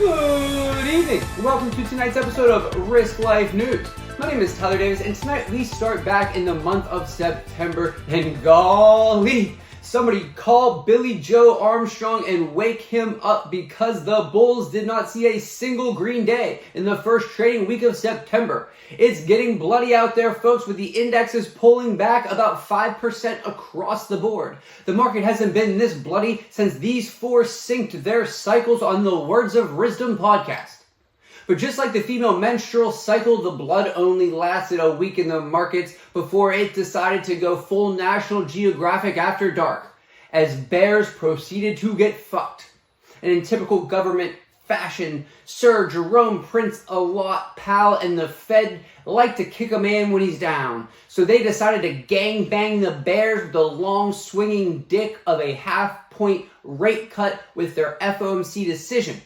Good evening, and welcome to tonight's episode of Risk Life News. My name is Tyler Davis, and tonight we start back in the month of September, and golly, somebody call Billy Joe Armstrong and wake him up because the Bulls did not see a single green day in the first trading week of September. It's getting bloody out there, folks, with the indexes pulling back about 5% across the board. The market hasn't been this bloody since these four synced their cycles on the Words of Wisdom podcast. But just like the female menstrual cycle, the blood only lasted a week in the markets before it decided to go full National Geographic after dark, as bears proceeded to get fucked. And in typical government fashion, Sir Jerome Prince Allott Powell and the Fed like to kick a man when he's down. So they decided to gangbang the bears with the long swinging dick of a half-point rate cut with their FOMC decision,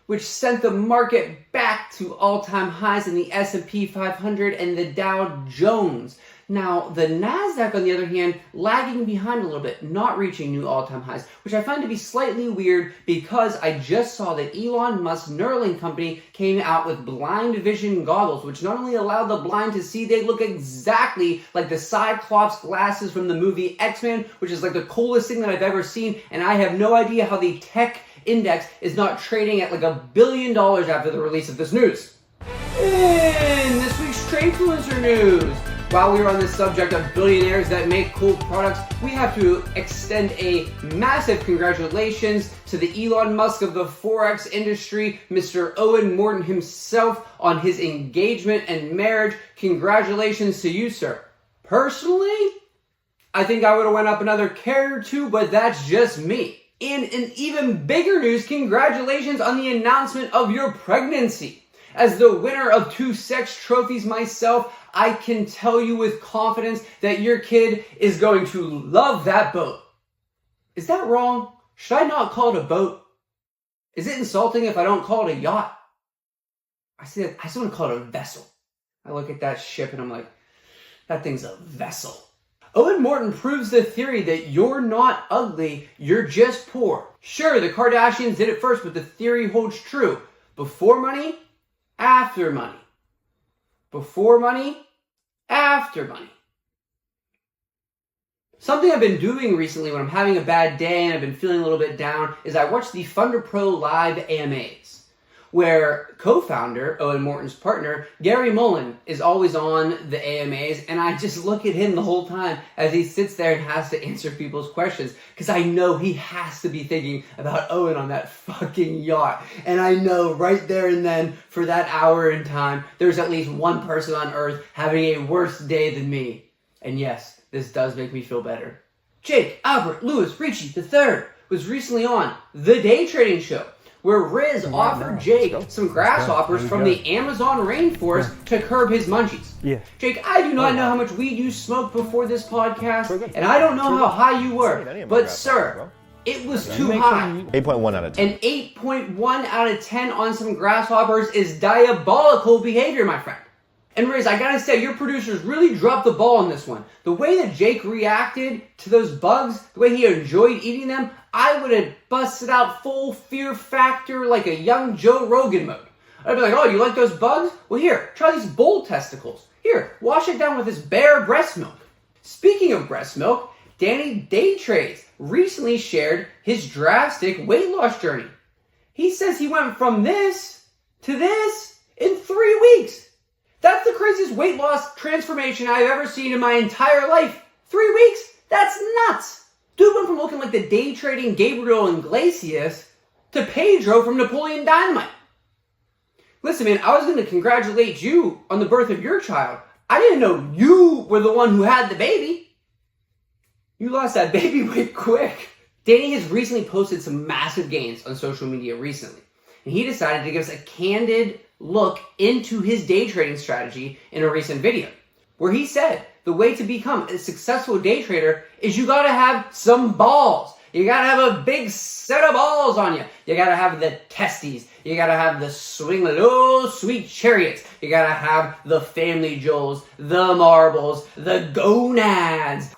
which sent the market back to all-time highs in the S&P 500 and the Dow Jones. Now, the NASDAQ, on the other hand, lagging behind a little bit, not reaching new all-time highs, which I find to be slightly weird because I just saw that Elon Musk's Neuralink company came out with blind vision goggles, which not only allow the blind to see, they look exactly like the Cyclops glasses from the movie X-Men, which is like the coolest thing that I've ever seen, and I have no idea how the tech index is not trading at like $1 billion after the release of this news. In this week's Tradefluencer news, while we are on the subject of billionaires that make cool products, we have to extend a massive congratulations to the Elon Musk of the Forex industry, Mr. Owen Morton himself, on his engagement and marriage. Congratulations to you, sir. Personally, I think I would have went up another carat or two, but that's just me. In even bigger news, congratulations on the announcement of your pregnancy. As the winner of 2 sex trophies myself, I can tell you with confidence that your kid is going to love that boat. Is that wrong? Should I not call it a boat? Is it insulting if I don't call it a yacht? I just want to call it a vessel. I look at that ship and I'm like, that thing's a vessel. Owen Morton proves the theory that you're not ugly, you're just poor. Sure, the Kardashians did it first, but the theory holds true. Before money, after money. Before money, after money. Something I've been doing recently when I'm having a bad day and I've been feeling a little bit down is I watch the Funder Pro Live AMAs, where co-founder, Owen Morton's partner, Gary Mullen, is always on the AMAs, and I just look at him the whole time as he sits there and has to answer people's questions, because I know he has to be thinking about Owen on that fucking yacht. And I know right there and then, for that hour in time, there's at least one person on earth having a worse day than me. And yes, this does make me feel better. Jake Albert Lewis Ricci III was recently on The Day Trading Show, where Riz offered Jake some grasshoppers from the Amazon rainforest to curb his munchies. Yeah. Jake, I do not know how much weed you smoked before this podcast, and I don't know how high you were, but sir, it was too high. 8.1 out of 10. An 8.1 out of 10 on some grasshoppers is diabolical behavior, my friend. And Riz, I gotta say, your producers really dropped the ball on this one. The way that Jake reacted to those bugs, the way he enjoyed eating them, I would have busted out full fear factor like a young Joe Rogan mode. I'd be like, oh, you like those bugs? Well, here, try these bull testicles. Here, wash it down with this bear breast milk. Speaking of breast milk, Danny Daytrades recently shared his drastic weight loss journey. He says he went from this to this in 3 weeks. That's the craziest weight loss transformation I've ever seen in my entire life. 3 weeks? That's nuts. Dude went from looking like the day trading Gabriel Iglesias to Pedro from Napoleon Dynamite. Listen, man, I was going to congratulate you on the birth of your child. I didn't know you were the one who had the baby. You lost that baby weight quick. Danny has recently posted some massive gains on social media recently, and he decided to give us a candid look into his day trading strategy in a recent video, where he said the way to become a successful day trader is you gotta have some balls. You gotta have a big set of balls on you. You gotta have the testes. You gotta have the swinglet, oh sweet chariots. You gotta have the family jewels, the marbles, the gonads.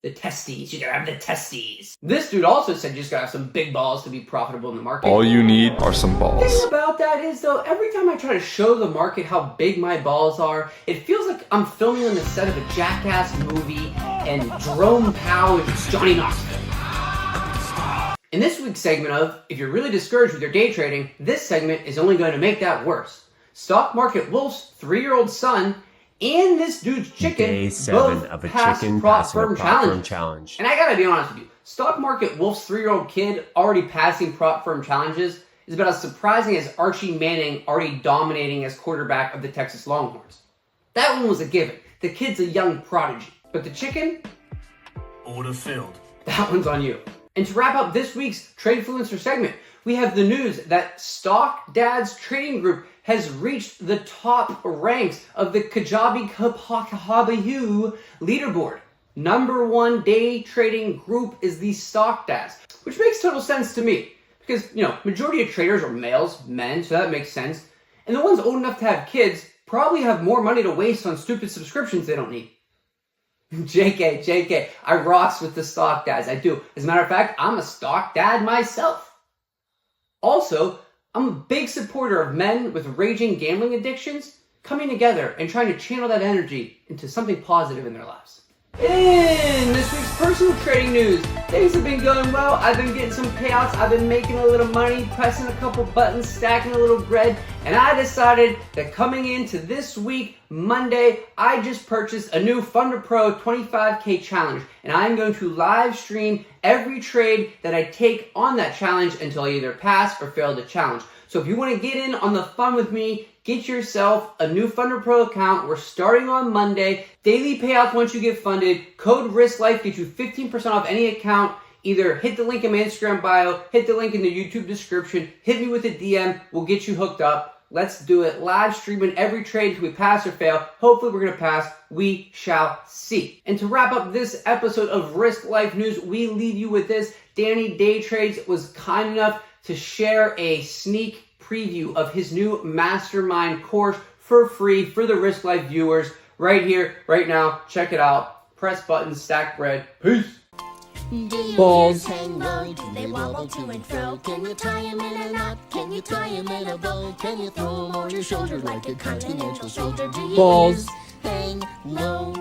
The testes, you gotta have the testes. This dude also said you just gotta have some big balls to be profitable in the market. All you need are some The balls. thing about that is though, every time I try to show the market how big my balls are, it feels like I'm filming on the set of a Jackass movie and Jerome Powell is Johnny Knoxville. In this week's segment of, if you're really discouraged with your day trading, this segment is only going to make that worse. Stock Market Wolf's 3-year-old son and this dude's chicken Day 7 both of a passed chicken prop passing a firm prop firm challenges. challenge. And I gotta be honest with you, Stock Market Wolf's 3-year-old kid already passing prop firm challenges is about as surprising as Archie Manning already dominating as quarterback of the Texas Longhorns. That one was a given. The kid's a young prodigy. But the chicken? Order filled. That one's on you. And to wrap up this week's Tradefluencer segment, we have the news that Stock Dad's Trading Group has reached the top ranks of the Kajabi Kahabayu leaderboard. Number 1 day trading group is the Stock Dads, which makes total sense to me because, majority of traders are males, men, so that makes sense. And the ones old enough to have kids probably have more money to waste on stupid subscriptions they don't need. JK, I rocks with the Stock Dads, I do. As a matter of fact, I'm a Stock Dad myself. Also, I'm a big supporter of men with raging gambling addictions coming together and trying to channel that energy into something positive in their lives. In this week's personal trading news, things have been going well. I've been getting some payouts. I've been making a little money, pressing a couple buttons, stacking a little bread, and I decided that coming into this week, Monday, I just purchased a new Funder Pro 25K challenge, and I'm going to live stream every trade that I take on that challenge until I either pass or fail the challenge. So if you want to get in on the fun with me, get yourself a new Funder Pro account. We're starting on Monday. Daily payouts once you get funded. Code RISKLIFE gets you 15% off any account. Either hit the link in my Instagram bio, hit the link in the YouTube description, hit me with a DM. We'll get you hooked up. Let's do it. Live streaming every trade until we pass or fail. Hopefully we're going to pass. We shall see. And to wrap up this episode of Risk Life News, we leave you with this. Danny Day Trades was kind enough to share a sneak preview of his new mastermind course for free for the Risk Life viewers right here, right now. Check it out. Press button, stack bread. Peace. Balls hang low, do they wobble to and fro? Can you tie 'em in a knot? Can you tie 'em in a bow? Can you throw 'em on your shoulder like a continental soldier? Do you Balls hang low?